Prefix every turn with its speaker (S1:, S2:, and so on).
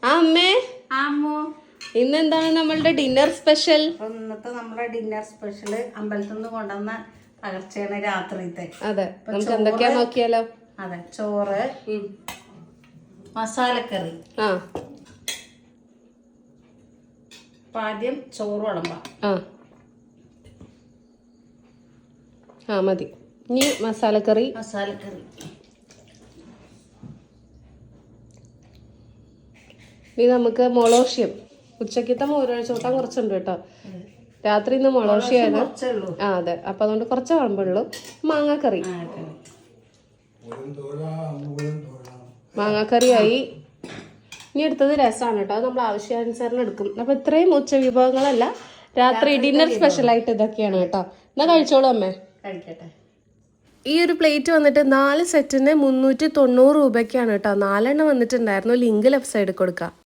S1: ആ അമ്മേ,
S2: ആമോ
S1: ഇന്നെന്താണ് നമ്മളുടെ ഡിന്നർ സ്പെഷ്യൽ?
S2: ഇന്നത്തെ നമ്മുടെ ഡിന്നർ സ്പെഷ്യല് അമ്പലത്തിൽ നിന്ന് കൊണ്ടുവന്ന പകർച്ചയാണ് രാത്രിത്തെ.
S1: അതെ, നമുക്ക് എന്തൊക്കെയാ നോക്കിയാലോ?
S2: അതെ, ചോറ്, മസാലക്കറി.
S1: ആ,
S2: ആദ്യം ചോറ് വിളമ്പാം.
S1: ആ മതി. ഇനി മസാലക്കറി. ഇനി നമുക്ക് മൊളോഷ്യം. ഉച്ചക്കത്തെ മോരൊഴിച്ചോട്ടാൻ കുറച്ചുണ്ട് കേട്ടോ. രാത്രി ഇന്ന് മൊളോഷ്യാണ്. ആ അതെ, അപ്പൊ അതുകൊണ്ട് കുറച്ച് വിളമ്പുള്ളൂ. മാങ്ങാക്കറി. മാങ്ങാക്കറിയായി. ഇനി എടുത്തത് രസമാണ് കേട്ടോ. അത് നമ്മൾ ആവശ്യാനുസരണം എടുക്കും. അപ്പൊ ഇത്രയും ഉച്ച വിഭവങ്ങളല്ല, രാത്രി ഡിന്നർ സ്പെഷ്യൽ ആയിട്ട് ഇതൊക്കെയാണ് കേട്ടോ. എന്നാ കഴിച്ചോളൂ അമ്മേ.
S2: കഴിക്കട്ടെ.
S1: ഈ ഒരു പ്ലേറ്റ് വന്നിട്ട് 4 സെറ്റിന് 390 രൂപയ്ക്കാണ് കേട്ടോ. 4 വന്നിട്ടുണ്ടായിരുന്നു. ലിങ്ക് ലെഫ്റ്റ് സൈഡിൽ കൊടുക്കാം.